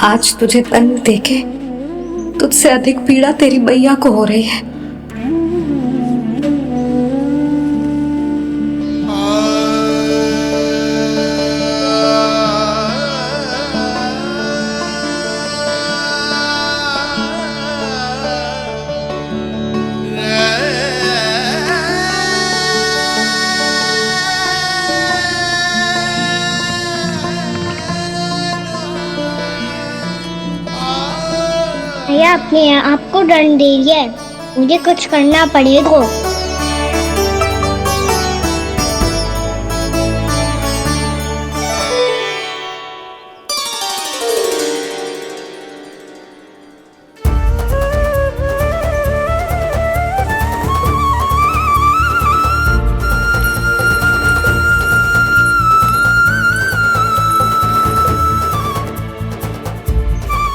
आज तुझे दंड देके तुझसे अधिक पीड़ा तेरी मैया को हो रही है। भैया अपने आपको दंड दे रही है, मुझे कुछ करना पड़ेगा।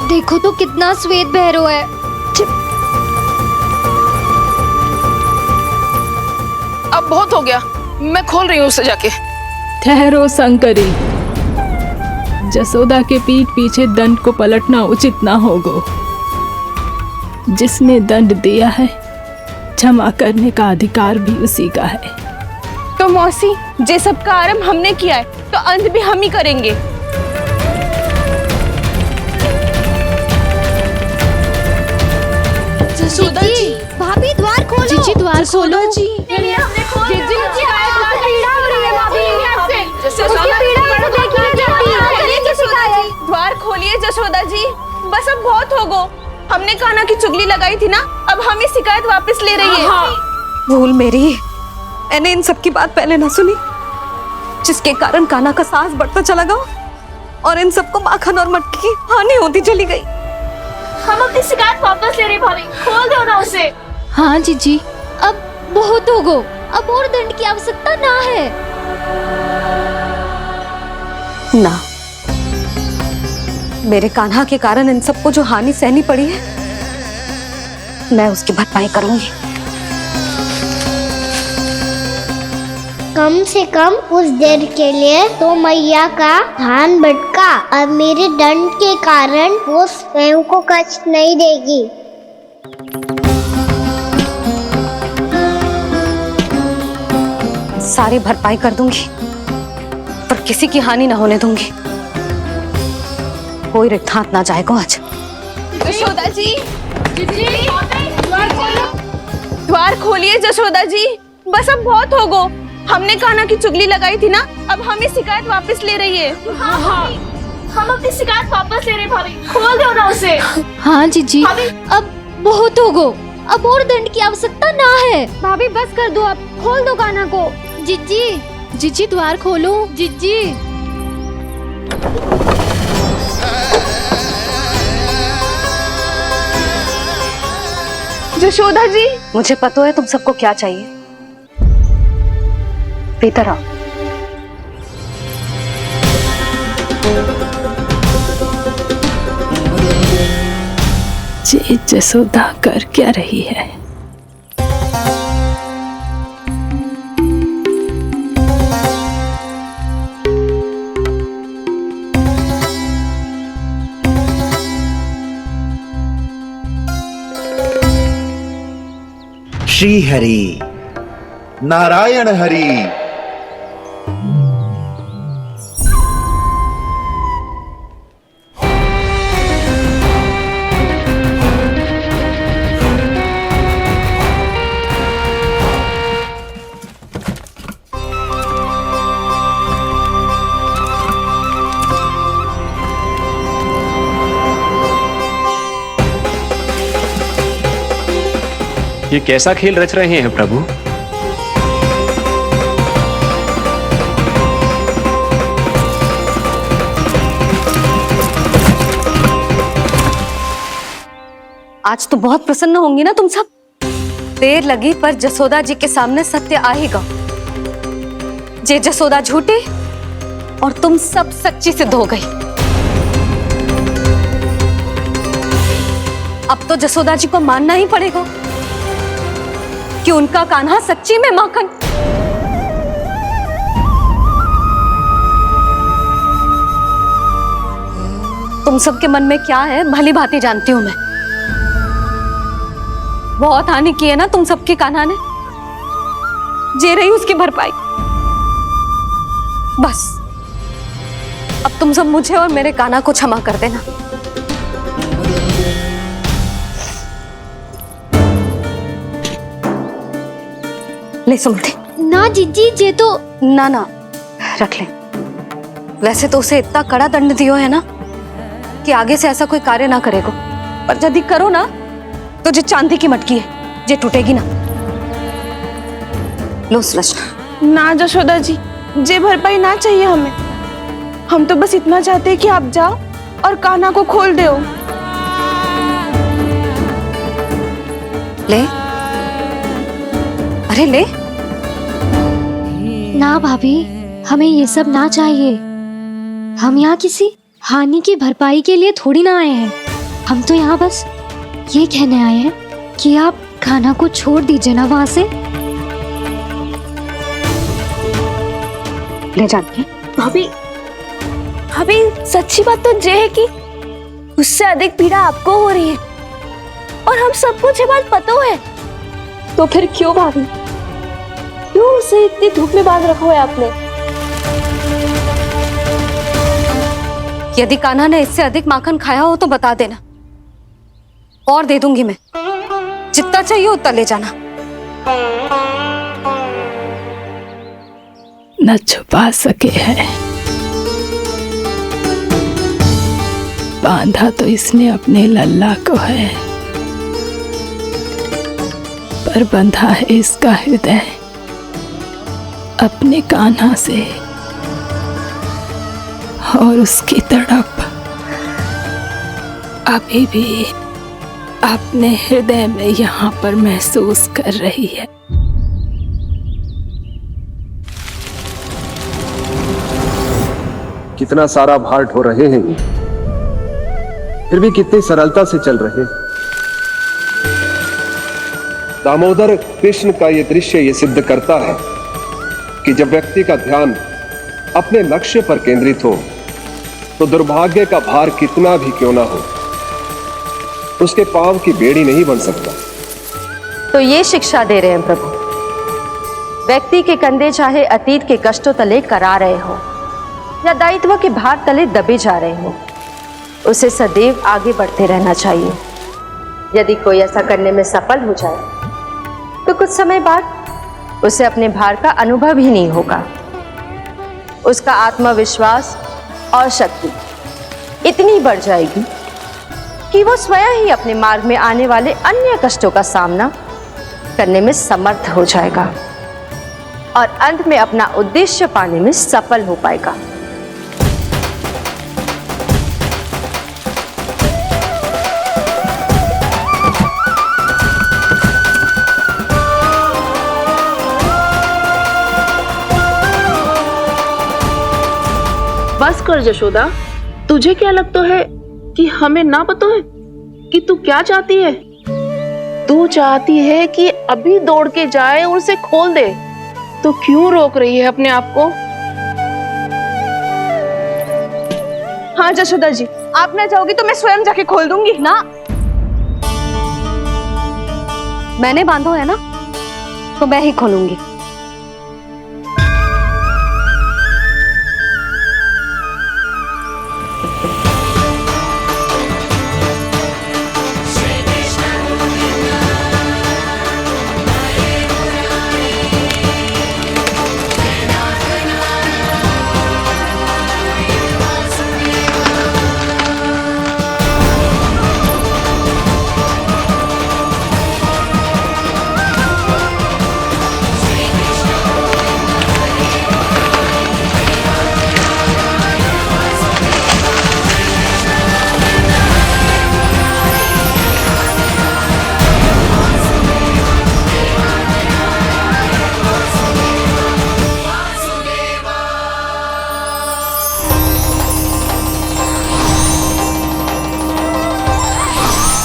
देखो तो कितना श्वेत बह रहा है। अब बहुत हो गया, मैं खोल रही हूँ उसे जाके। ठहरो शंकरी, जसोदा के पीठ पीछे दंड को पलटना उचित ना होगा। जिसने दंड दिया है क्षमा करने का अधिकार भी उसी का है। तो मौसी, जे सब का आरंभ हमने किया है तो अंत भी हम ही करेंगे। जसोदा जी, भाभी द्वार खोलो। जीजी द्वार खोलो। जी हमने खोल दिया। पीड़ा हो रही है भाभी। उसकी पीड़ा तो देखी नहीं जाती। द्वार खोलिए जसोदा जी, बस अब बहुत हो गो। हमने कान्हा की चुगली लगाई थी ना, अब हम ही शिकायत वापस ले रही है। भूल मेरी, मैंने इन सब की बात पहले ना सुनी, जिसके कारण कान्हा का साहस बढ़ता चला गया और इन सबको माखन और मटकी की हानि होती चली गई। हम अपनी शिकायत वापस ले रहे भाभी, खोल दो ना उसे। हाँ जीजी, अब बहुत हो गो, अब और दंड की आवश्यकता ना है। ना, मेरे कान्हा के कारण इन सबको जो हानि सहनी पड़ी है, मैं उसकी भरपाई करूंगी। कम से कम उस देर के लिए तो मैया का ध्यान भटका, अब मेरे दंड के कारण वो स्वयं को कष्ट नहीं देगी। सारी भरपाई कर दूंगी, पर किसी की हानि ना होने दूंगी। कोई रिक्त हाथ ना जाएगा आज। जसोदा जी, द्वार खोलिए जसोदा जी, बस अब बहुत हो गो। हमने कान्हा की चुगली लगाई थी ना, अब हम ही शिकायत वापस ले रही है। हम अपनी शिकायत वापस ले रहे भाभी, खोल दो ना उसे। हाँ जीजी, अब बहुत हो गो, अब और दंड की आवश्यकता ना है। भाभी बस कर दो, अब खोल दो कान्हा को। जीजी, जीजी द्वार खोलो। जीजी जसोदा जी, मुझे पता है तुम सबको क्या चाहिए। भीतर आओ। ये जसोदा कर क्या रही है? श्री हरि नारायण हरि। ये कैसा खेल रच रहे हैं प्रभु? आज तो बहुत प्रसन्न होंगी ना तुम सब। देर लगी पर जसोदा जी के सामने सत्य आएगा। जे जसोदा झूठी और तुम सब सच्ची सिद्ध हो गई। अब तो जसोदा जी को मानना ही पड़ेगा कि उनका कान्हा सच्ची में माखन। तुम सबके मन में क्या है भली भांति जानती हूं मैं। बहुत हानि की है ना तुम सबके कान्हा ने, जे रही उसकी भरपाई। बस अब तुम सब मुझे और मेरे कान्हा को क्षमा कर देना। ले सुमति। ना जीजी, जे तो ना ना रख ले। वैसे तो उसे इतना कड़ा दंड दियो है ना कि आगे से ऐसा कोई कार्य ना करेगा, पर यदि करो ना तो जो चांदी की मटकी है जे टूटेगी ना। लो सुलक्षणा। ना जशोदा जी, जे भरपाई ना चाहिए हमें। हम तो बस इतना चाहते हैं कि आप जाओ और कान्हा को खोल दो। ले, अरे ले। ना भाभी, हमें ये सब ना चाहिए। हम यहाँ किसी हानि की भरपाई के लिए थोड़ी ना आए हैं। हम तो यहाँ बस ये कहने आए हैं कि आप कान्हा को छोड़ दीजिए ना वहां से। ले जानकी। भाभी, भाभी सच्ची बात तो ये है कि उससे अधिक पीड़ा आपको हो रही है और हम सबको ये बात पता है। तो फिर क्यों भाभी, क्यों उसे इतनी धूप में बांध रखा है आपने? यदि कान्हा ने इससे अधिक माखन खाया हो तो बता देना, और दे दूंगी मैं। जितना चाहिए उतना ले जाना। न छुपा सके हैं, बांधा तो इसने अपने लल्ला को है, पर बंधा है इसका हृदय अपने कान्हा से, और उसकी तड़प अभी भी अपने हृदय में यहाँ पर महसूस कर रही है। कितना सारा भार ढो रहे हैं, फिर भी कितनी सरलता से चल रहे। दामोदर कृष्ण का यह दृश्य ये सिद्ध करता है कि जब व्यक्ति का ध्यान अपने लक्ष्य पर केंद्रित हो तो दुर्भाग्य का भार कितना भी क्यों ना हो, उसके पांव की बेड़ी नहीं बन सकता। तो ये शिक्षा दे रहे हैं प्रभु, व्यक्ति के कंधे चाहे अतीत के कष्टों तले करा रहे हो या दायित्व के भार तले दबे जा रहे हो, उसे सदैव आगे बढ़ते रहना चाहिए। यदि कोई ऐसा करने में सफल हो जाए तो कुछ समय बाद उसे अपने भार का अनुभव ही नहीं होगा। उसका आत्मविश्वास और शक्ति इतनी बढ़ जाएगी कि वो स्वयं ही अपने मार्ग में आने वाले अन्य कष्टों का सामना करने में समर्थ हो जाएगा और अंत में अपना उद्देश्य पाने में सफल हो पाएगा। बस कर जशोदा, तुझे क्या लगता है कि हमें ना पता है कि तू क्या चाहती है? तू चाहती है कि अभी दौड़ के जाए और उसे खोल दे, तो क्यों रोक रही है अपने आप को? हाँ जशोदा जी, आप ना चाहोगी तो मैं स्वयं जाके खोल दूंगी। ना, मैंने बांधो है ना, तो मैं ही खोलूंगी।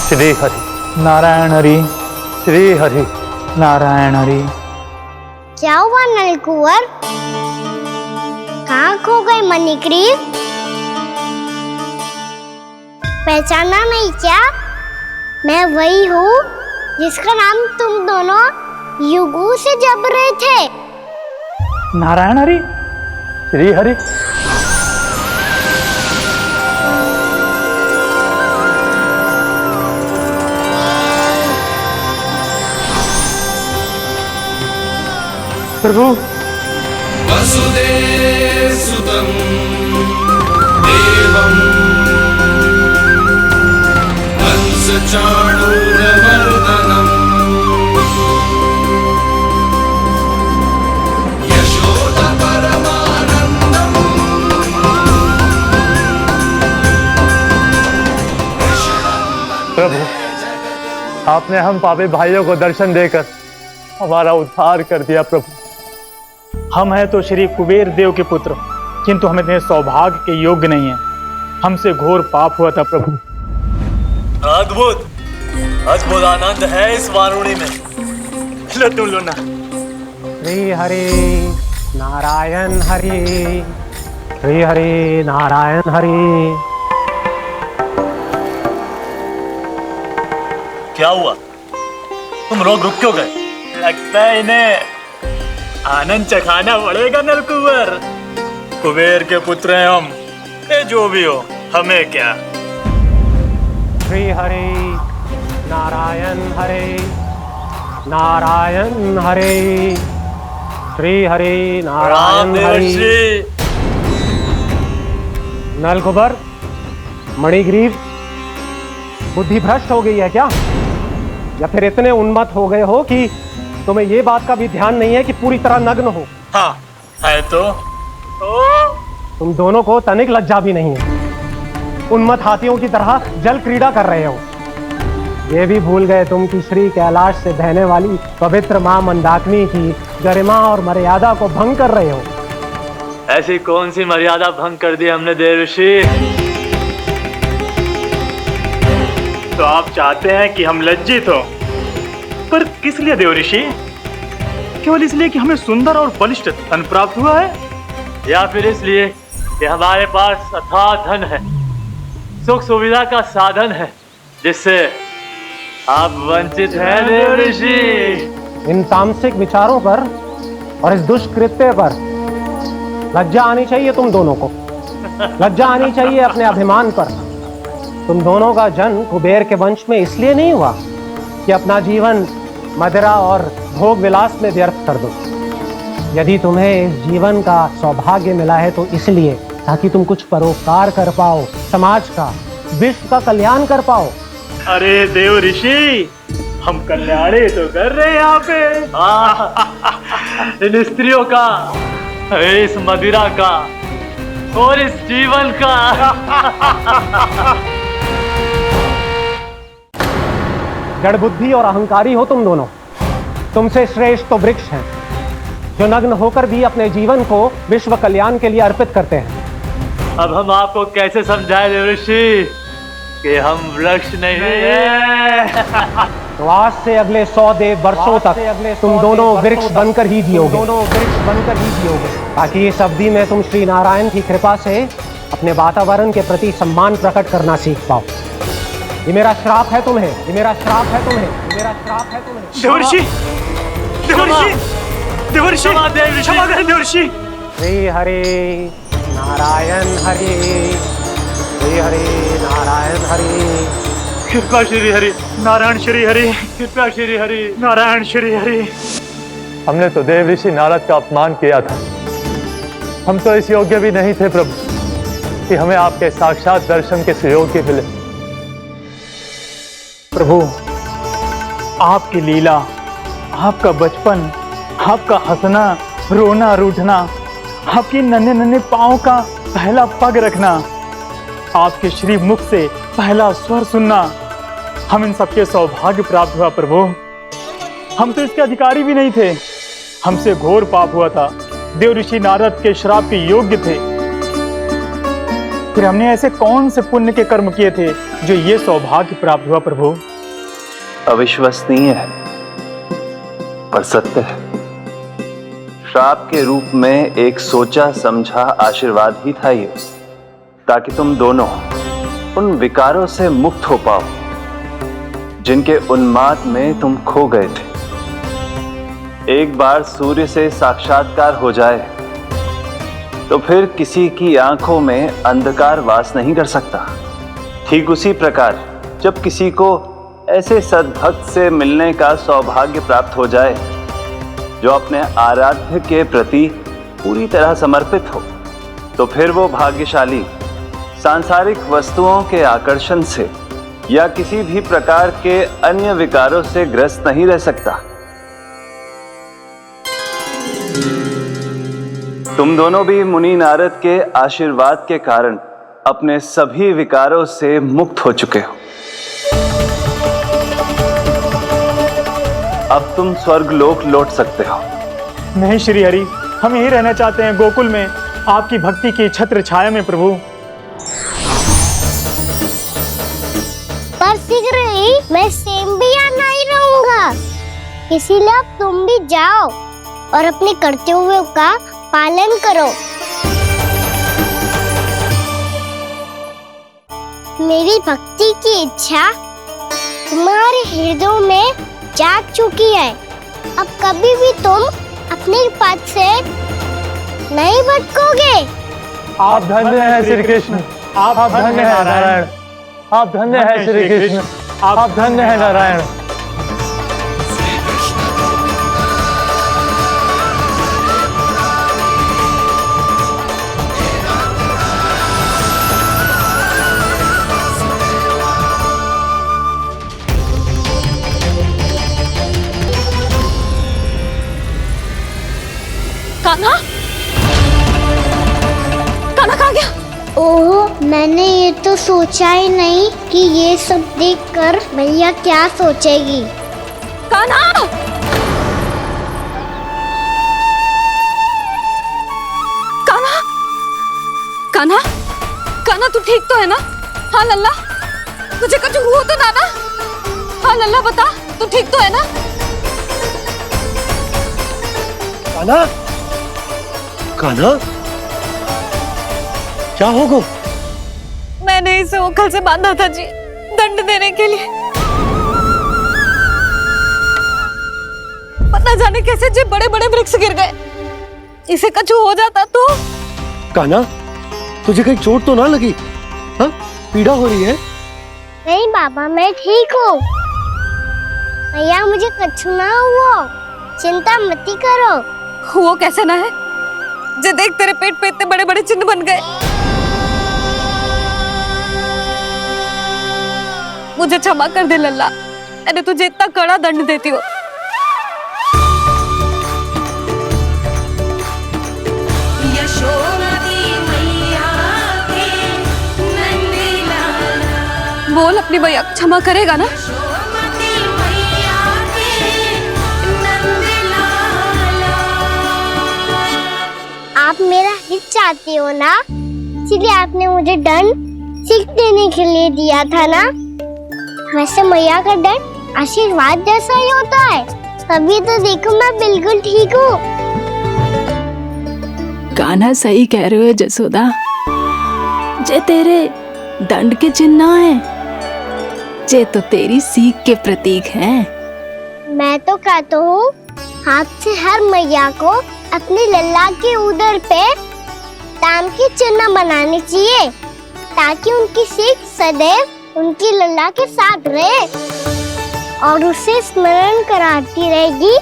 श्री हरि नारायण हरि, श्री हरि नारायण हरि। क्या हुआ नलकुंवर? कहाँ खो गई मणिग्रीव? पहचाना नहीं क्या? मैं वही हूँ जिसका नाम तुम दोनों युगों से जप रहे थे। नारायण हरि, श्री हरि। प्रभु, वसुदेव सुतं देवं कंस चाणूरमर्दनम् यशोदा परमानंदम्। प्रभु, आपने हम पापी भाइयों को दर्शन देकर हमारा उद्धार कर दिया। प्रभु, हम हैं तो श्री कुबेर देव के पुत्र, किंतु हम इतने सौभाग्य के योग्य नहीं हैं। हमसे घोर पाप हुआ था। प्रभु, अद्भुत अद्भुत आनंद है इस वारुणी में। लो तुम लो ना। श्री हरि नारायण हरि, श्री हरि नारायण हरि। क्या हुआ? तुम रुक क्यों गए? लगता है इन्हें आनंद चखाना पड़ेगा नलकुबर। कुबेर के पुत्र हैं हम, ये जो भी हो हमें क्या। श्री हरि नारायण हरि, नारायण हरि, श्री हरि नारायण हरि। नलकुबर, मणिग्रीव, बुद्धि भ्रष्ट हो गई है क्या? या फिर इतने उन्मत्त हो गए हो कि तुम्हें ये बात का भी ध्यान नहीं है कि पूरी तरह नग्न हो? हाँ है तो तुम दोनों को तनिक लज्जा भी नहीं है। उन्मत्त हाथियों की तरह जल क्रीड़ा कर रहे हो। ये भी भूल गए तुम कि श्री कैलाश से बहने वाली पवित्र मां मंदाकिनी की गरिमा और मर्यादा को भंग कर रहे हो। ऐसी कौन सी मर्यादा भंग कर दी हमने देवर्षि? तो आप चाहते हैं कि हम लज्जित हो, पर किस लिए देवर्षि? केवल इसलिए कि हमें सुंदर और बलिष्ठ धन प्राप्त हुआ है, या फिर इसलिए कि हमारे पास अथाह धन है, सुख सुविधा का साधन है, जिससे आप वंचित हैं देवर्षि? इन तामसिक विचारों पर और इस दुष्कृत्य पर लज्जा आनी चाहिए तुम दोनों को। लज्जा आनी चाहिए अपने अभिमान पर। तुम दोनों का जन्म कुबेर के वंश में इसलिए नहीं हुआ कि अपना जीवन मदिरा और भोग विलास में व्यर्थ कर दो। यदि तुम्हें इस जीवन का सौभाग्य मिला है तो इसलिए ताकि तुम कुछ परोपकार कर पाओ, समाज का, विश्व का कल्याण कर पाओ। अरे देव ऋषि, हम कल्याण ही तो कर रहे हैं यहाँ पे। इन स्त्रियों का, इस मदिरा का और इस जीवन का। जड़ बुद्धि और अहंकारी हो तुम दोनों। तुमसे श्रेष्ठ तो वृक्ष हैं, जो नग्न होकर भी अपने जीवन को विश्व कल्याण के लिए अर्पित करते हैं। अब हम आपको कैसे समझाएं देवर्षि कि हम वृक्ष नहीं हैं? तो आज से अगले 100 देव वर्षों तक तुम दोनों वृक्ष बनकर ही जियोगे। ताकि इस अवधि में तुम श्री नारायण की कृपा से अपने वातावरण के प्रति सम्मान प्रकट करना सीख पाओ। ये मेरा श्राप है तुम्हें, ये मेरा श्राप है तुम्हें, ये मेरा श्राप है तुम्हें। देवर्षि, देवर्षि, देवर्षि, क्षमा करें देवर्षि। श्री हरि नारायण हरि, श्री हरि नारायण हरि। कृपा श्री हरि नारायण श्री हरि, कृपा श्री हरि नारायण श्री हरि। हमने तो देव ऋषि नारद का अपमान किया था। हम तो इस योग्य भी नहीं थे प्रभु कि हमें आपके साक्षात दर्शन के सुयोग्य मिले। प्रभु, आपकी लीला, आपका बचपन, आपका हंसना, रोना, रूठना, आपकी नन्हे नन्हे पाँव का पहला पग रखना, आपके श्री मुख से पहला स्वर सुनना, हम इन सबके सौभाग्य प्राप्त हुआ प्रभु। हम तो इसके अधिकारी भी नहीं थे। हमसे घोर पाप हुआ था, देव ऋषि नारद के श्राप के योग्य थे। फिर हमने ऐसे कौन से पुण्य के कर्म किए थे जो ये सौभाग्य प्राप्त हुआ प्रभु? अविश्वसनीय है पर सत्य है। श्राप के रूप में एक सोचा समझा आशीर्वाद ही था ये, ताकि तुम दोनों उन विकारों से मुक्त हो पाओ जिनके उन्माद में तुम खो गए थे। एक बार सूर्य से साक्षात्कार हो जाए तो फिर किसी की आंखों में अंधकार वास नहीं कर सकता। ठीक उसी प्रकार जब किसी को ऐसे सद्भक्त से मिलने का सौभाग्य प्राप्त हो जाए जो अपने आराध्य के प्रति पूरी तरह समर्पित हो, तो फिर वो भाग्यशाली सांसारिक वस्तुओं के आकर्षण से या किसी भी प्रकार के अन्य विकारों से ग्रस्त नहीं रह सकता। तुम दोनों भी मुनि नारद के आशीर्वाद के कारण अपने सभी विकारों से मुक्त हो चुके हो। अब तुम स्वर्गलोक लौट सकते हो। नहीं श्री हरि, हम यही रहना चाहते हैं, गोकुल में आपकी भक्ति की छत्र छाया में प्रभु। पर शीघ्र ही मैं सेम्बिया नहीं रहूंगा, इसीलिए अब तुम भी जाओ और अपने कर्तव्यों का पालन करो। मेरी भक्ति की इच्छा तुम्हारे हृदयों में जाग चुकी है। अब कभी भी तुम अपने पथ से नहीं भटकोगे। आप धन्य हैं श्री कृष्ण, आप धन्य हैं नारायण, आप धन्य हैं श्री कृष्ण, आप धन्य हैं नारायण। कान्हा, कान्हा कहाँ गया? ओह, मैंने ये तो सोचा ही नहीं कि ये सब देखकर मैया क्या सोचेगी। कान्हा! कान्हा! कान्हा! कान्हा तू ठीक तो है ना? हाँ लल्ला, तुझे कुछ हुआ तो ना? हाँ लल्ला बता, तू ठीक तो है ना? कान्हा, कान्हा, क्या होगा? मैंने इसे ओखल से बांधा था जी, दंड देने के लिए। पता जाने कैसे जी बड़े बड़े वृक्ष गिर गए। इसे कुछ हो जाता तो? कान्हा, तुझे कहीं चोट तो ना लगी? हाँ, पीड़ा हो रही है? नहीं बाबा, मैं ठीक हूँ। मैया मुझे कुछ ना हुआ, चिंता मत करो। वो कैसे ना है? जे देख तेरे पेट पे इतने बड़े बड़े चिन्ह बन गए। मुझे क्षमा कर दे लल्ला, मैंने तुझे इतना कड़ा दंड देती हो। बोल अपनी भैया क्षमा करेगा ना? आप मेरा हित चाहते हो ना, इसलिए आपने मुझे दंड सीख देने के लिए दिया था ना। वैसे मैया का दंड आशीर्वाद जैसा ही होता है, तभी तो देखो मैं बिल्कुल ठीक हूँ। कान्हा सही कह रहे हो जसोदा, जे तेरे दंड के चिन्ह है, जे तो तेरी सीख के प्रतीक हैं। मैं तो कहता हूँ हाथ से हर मैया को अपने लल्ला के उदर पे ताम के चिन्ह बनाने चाहिए, ताकि उनकी सीख सदैव उनकी लल्ला के साथ रहे और उसे स्मरण कराती रहेगी।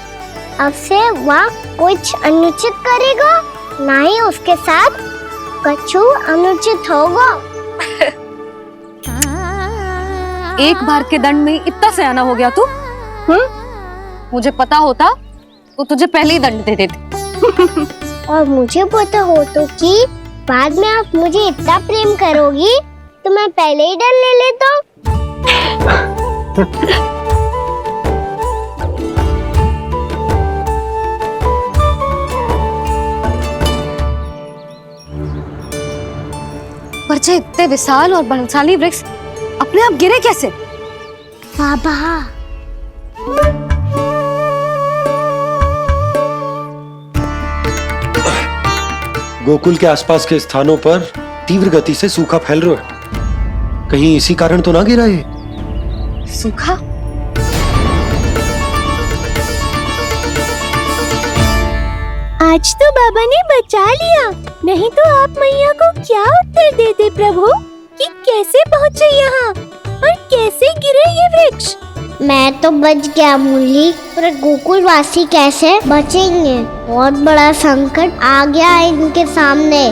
अब से वह कुछ अनुचित करेगा, ना ही उसके साथ कुछ अनुचित होगा। एक बार के दंड में इतना सयाना हो गया तू? मुझे पता होता तो तुझे पहले ही दंड दे देती। और मुझे पता हो तो कि बाद में आप मुझे इतना प्रेम करोगी तो मैं पहले ही डर ले लेता हूँ। पर जे इतने विशाल और बलशाली वृक्ष अपने आप गिरे कैसे? बाबा, गोकुल के आसपास के स्थानों पर तीव्र गति से सूखा फैल रहा है। कहीं इसी कारण तो ना गिरा ये? सूखा? आज तो बाबा ने बचा लिया, नहीं तो आप मैया को क्या उत्तर देते प्रभु कि कैसे पहुँचे यहाँ और कैसे गिरे ये वृक्ष? मैं तो बच गया मुरली, पर गोकुलवासी कैसे बचेंगे? बहुत बड़ा संकट आ गया है इनके सामने।